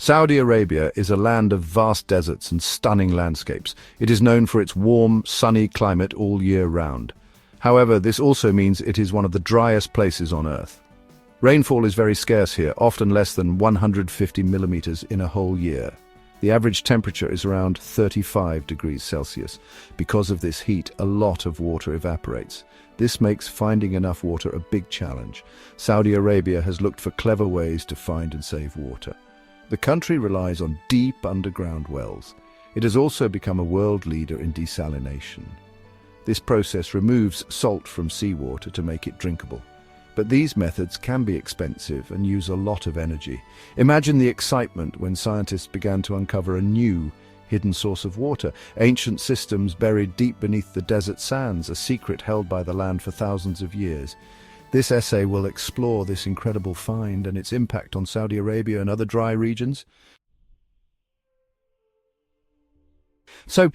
Saudi Arabia is a land of vast deserts and stunning landscapes. It is known for its warm, sunny climate all year round. However, this also means it is one of the driest places on Earth. Rainfall is very scarce here, often less than 150 millimeters in a whole year. The average temperature is around 35 degrees Celsius. Because of this heat, a lot of water evaporates. This makes finding enough water a big challenge. Saudi Arabia has looked for clever ways to find and save water. The country relies on deep underground wells. It has also become a world leader in desalination. This process removes salt from seawater to make it drinkable. But these methods can be expensive and use a lot of energy. Imagine the excitement when scientists began to uncover a new, hidden source of water, ancient systems buried deep beneath the desert sands, a secret held by the land for thousands of years. This essay will explore this incredible find and its impact on Saudi Arabia and other dry regions. So,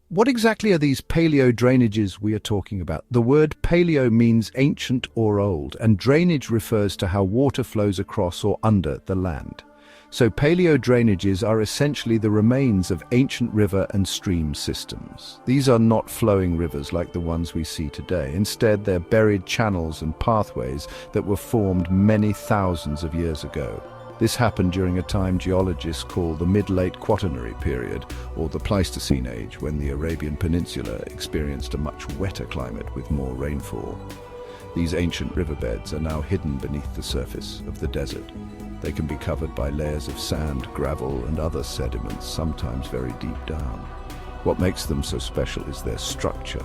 what exactly are these paleodrainages we are talking about? The word paleo means ancient or old, and drainage refers to how water flows across or under the land. So paleodrainages are essentially the remains of ancient river and stream systems. These are not flowing rivers like the ones we see today. Instead, they're buried channels and pathways that were formed many thousands of years ago. This happened during a time geologists call the Mid-Late Quaternary period, or the Pleistocene Age, when the Arabian Peninsula experienced a much wetter climate with more rainfall. These ancient riverbeds are now hidden beneath the surface of the desert. They can be covered by layers of sand, gravel, and other sediments, sometimes very deep down. What makes them so special is their structure.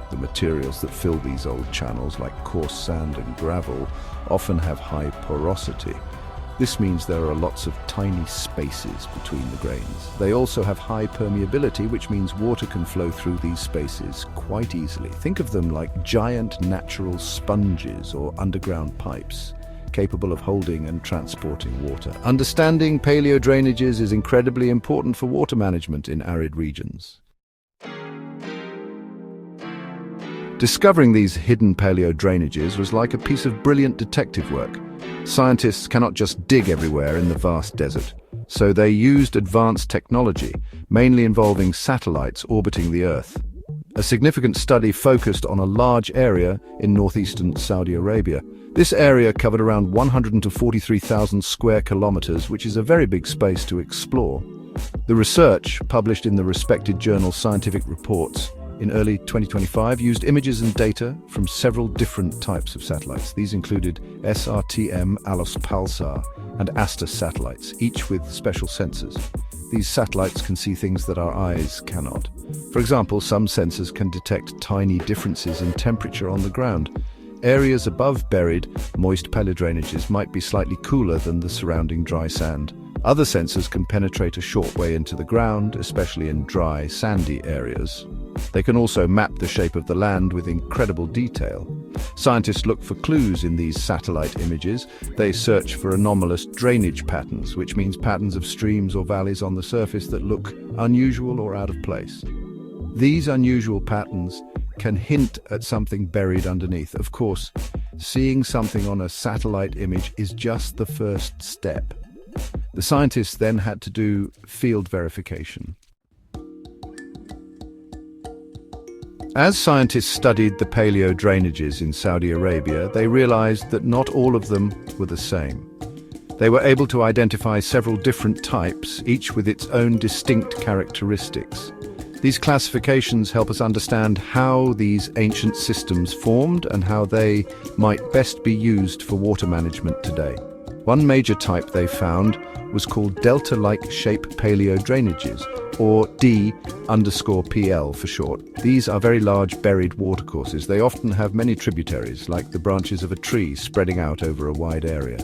The materials that fill these old channels, like coarse sand and gravel, often have high porosity. This means there are lots of tiny spaces between the grains. They also have high permeability, which means water can flow through these spaces quite easily. Think of them like giant natural sponges or underground pipes, capable of holding and transporting water. Understanding paleodrainages is incredibly important for water management in arid regions. Discovering these hidden paleodrainages was like a piece of brilliant detective work. Scientists cannot just dig everywhere in the vast desert, so they used advanced technology, mainly involving satellites orbiting the Earth. A significant study focused on a large area in northeastern Saudi Arabia. This area covered around 143,000 square kilometers, which is a very big space to explore. The research, published in the respected journal Scientific Reports in early 2025, used images and data from several different types of satellites. These included SRTM, ALOS Pulsar, and ASTA satellites, each with special sensors. These satellites can see things that our eyes cannot. For example, some sensors can detect tiny differences in temperature on the ground. Areas above buried, moist paleodrainages might be slightly cooler than the surrounding dry sand. Other sensors can penetrate a short way into the ground, especially in dry, sandy areas. They can also map the shape of the land with incredible detail. Scientists look for clues in these satellite images. They search for anomalous drainage patterns, which means patterns of streams or valleys on the surface that look unusual or out of place. These unusual patterns can hint at something buried underneath. Of course, seeing something on a satellite image is just the first step. The scientists then had to do field verification. As scientists studied the paleodrainages in Saudi Arabia, they realized that not all of them were the same. They were able to identify several different types, each with its own distinct characteristics. These classifications help us understand how these ancient systems formed and how they might best be used for water management today. One major type they found was called delta-like shape paleodrainages, or D_PL for short. These are very large buried watercourses. They often have many tributaries, like the branches of a tree spreading out over a wide area.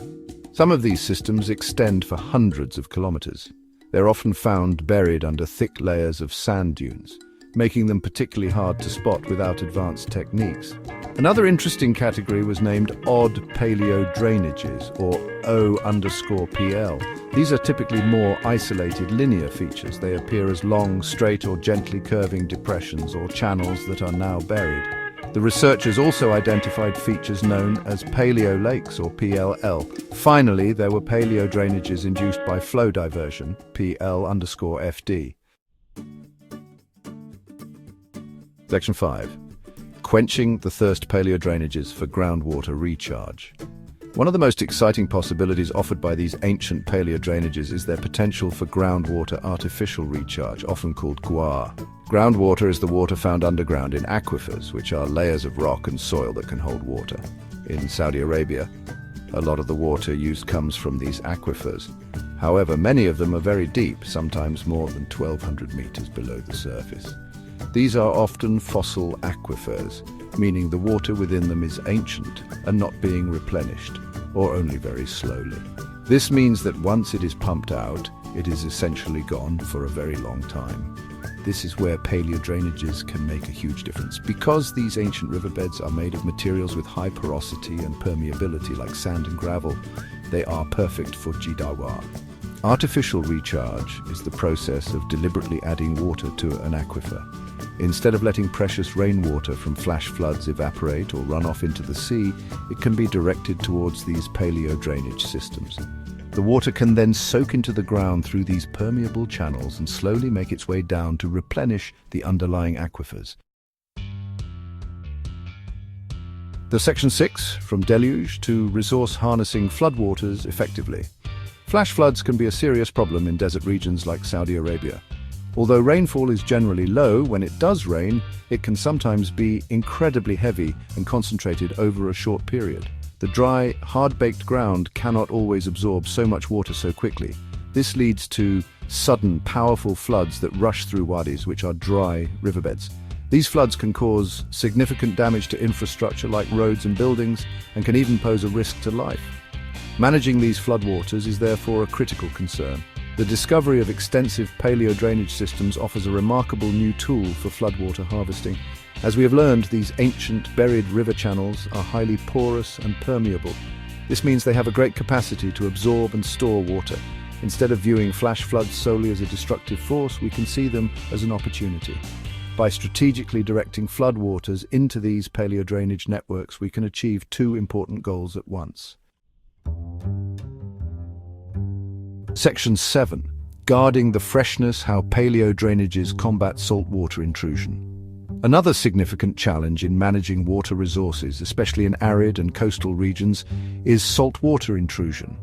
Some of these systems extend for hundreds of kilometers. They're often found buried under thick layers of sand dunes, making them particularly hard to spot without advanced techniques. Another interesting category was named odd paleodrainages, or O_PL. These are typically more isolated linear features. They appear as long, straight or gently curving depressions or channels that are now buried. The researchers also identified features known as paleo lakes, or PLL. Finally, there were paleodrainages induced by flow diversion, PL_FD. Section 5. Quenching the thirst paleodrainages for groundwater recharge. One of the most exciting possibilities offered by these ancient paleodrainages is their potential for groundwater artificial recharge, often called GWAR. Groundwater is the water found underground in aquifers, which are layers of rock and soil that can hold water. In Saudi Arabia, a lot of the water used comes from these aquifers. However, many of them are very deep, sometimes more than 1,200 meters below the surface. These are often fossil aquifers, meaning the water within them is ancient and not being replenished, or only very slowly. This means that once it is pumped out, it is essentially gone for a very long time. This is where paleodrainages can make a huge difference. Because these ancient riverbeds are made of materials with high porosity and permeability like sand and gravel, they are perfect for GWAR. Artificial recharge is the process of deliberately adding water to an aquifer. Instead of letting precious rainwater from flash floods evaporate or run off into the sea, it can be directed towards these paleo-drainage systems. The water can then soak into the ground through these permeable channels and slowly make its way down to replenish the underlying aquifers. The Section 6, from deluge to resource harnessing floodwaters effectively. Flash floods can be a serious problem in desert regions like Saudi Arabia. Although rainfall is generally low, when it does rain, it can sometimes be incredibly heavy and concentrated over a short period. The dry, hard-baked ground cannot always absorb so much water so quickly. This leads to sudden, powerful floods that rush through wadis, which are dry riverbeds. These floods can cause significant damage to infrastructure like roads and buildings, and can even pose a risk to life. Managing these floodwaters is therefore a critical concern. The discovery of extensive paleo-drainage systems offers a remarkable new tool for floodwater harvesting. As we have learned, these ancient buried river channels are highly porous and permeable. This means they have a great capacity to absorb and store water. Instead of viewing flash floods solely as a destructive force, we can see them as an opportunity. By strategically directing floodwaters into these paleo-drainage networks, we can achieve two important goals at once. Section 7. Guarding the freshness: how paleo-drainages combat saltwater intrusion. Another significant challenge in managing water resources, especially in arid and coastal regions, is saltwater intrusion.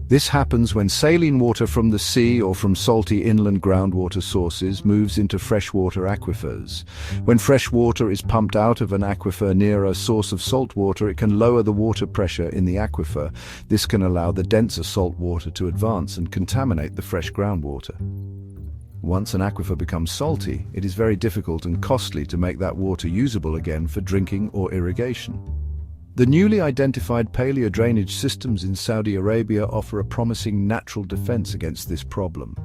This happens when saline water from the sea or from salty inland groundwater sources moves into freshwater aquifers. When fresh water is pumped out of an aquifer near a source of salt water, it can lower the water pressure in the aquifer. This can allow the denser salt water to advance and contaminate the fresh groundwater. Once an aquifer becomes salty, it is very difficult and costly to make that water usable again for drinking or irrigation. The newly identified paleo-drainage systems in Saudi Arabia offer a promising natural defense against this problem.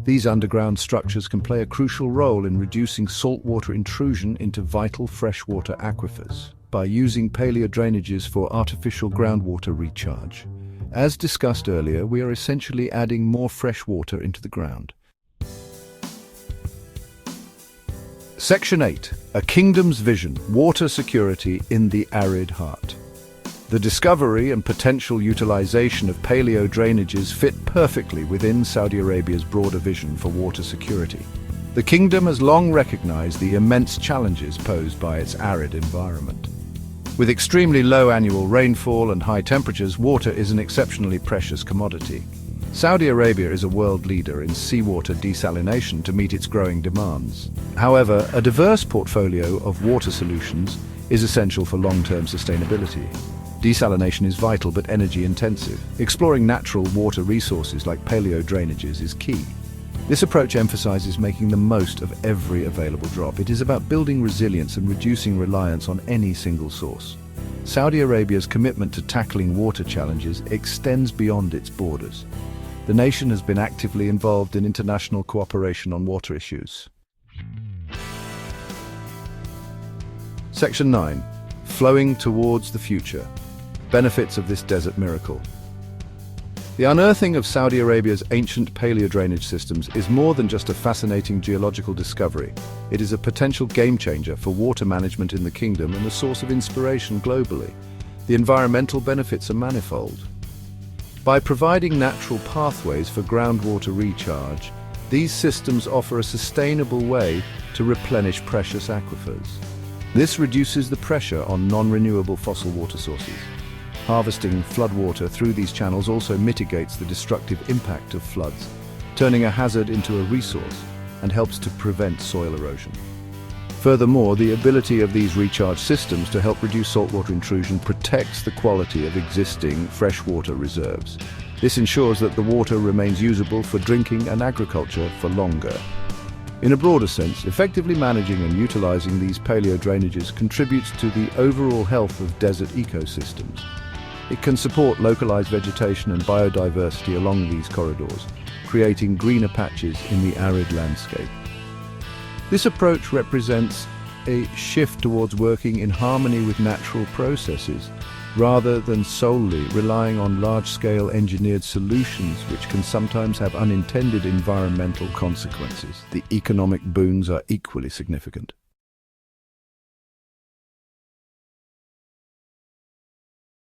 These underground structures can play a crucial role in reducing saltwater intrusion into vital freshwater aquifers by using paleo-drainages for artificial groundwater recharge. As discussed earlier, we are essentially adding more fresh water into the ground. Section 8. A Kingdom's Vision: Water Security in the Arid Heart. The discovery and potential utilization of paleo-drainages fit perfectly within Saudi Arabia's broader vision for water security. The kingdom has long recognized the immense challenges posed by its arid environment. With extremely low annual rainfall and high temperatures, water is an exceptionally precious commodity. Saudi Arabia is a world leader in seawater desalination to meet its growing demands. However, a diverse portfolio of water solutions is essential for long-term sustainability. Desalination is vital but energy-intensive. Exploring natural water resources like paleo-drainages is key. This approach emphasizes making the most of every available drop. It is about building resilience and reducing reliance on any single source. Saudi Arabia's commitment to tackling water challenges extends beyond its borders. The nation has been actively involved in international cooperation on water issues. Section 9. Flowing towards the future: benefits of this desert miracle. The unearthing of Saudi Arabia's ancient paleodrainage systems is more than just a fascinating geological discovery. It is a potential game-changer for water management in the kingdom and a source of inspiration globally. The environmental benefits are manifold. By providing natural pathways for groundwater recharge, these systems offer a sustainable way to replenish precious aquifers. This reduces the pressure on non-renewable fossil water sources. Harvesting floodwater through these channels also mitigates the destructive impact of floods, turning a hazard into a resource and helps to prevent soil erosion. Furthermore, the ability of these recharge systems to help reduce saltwater intrusion protects the quality of existing freshwater reserves. This ensures that the water remains usable for drinking and agriculture for longer. In a broader sense, effectively managing and utilizing these paleodrainages contributes to the overall health of desert ecosystems. It can support localized vegetation and biodiversity along these corridors, creating greener patches in the arid landscape. This approach represents a shift towards working in harmony with natural processes, rather than solely relying on large-scale engineered solutions which can sometimes have unintended environmental consequences. The economic boons are equally significant.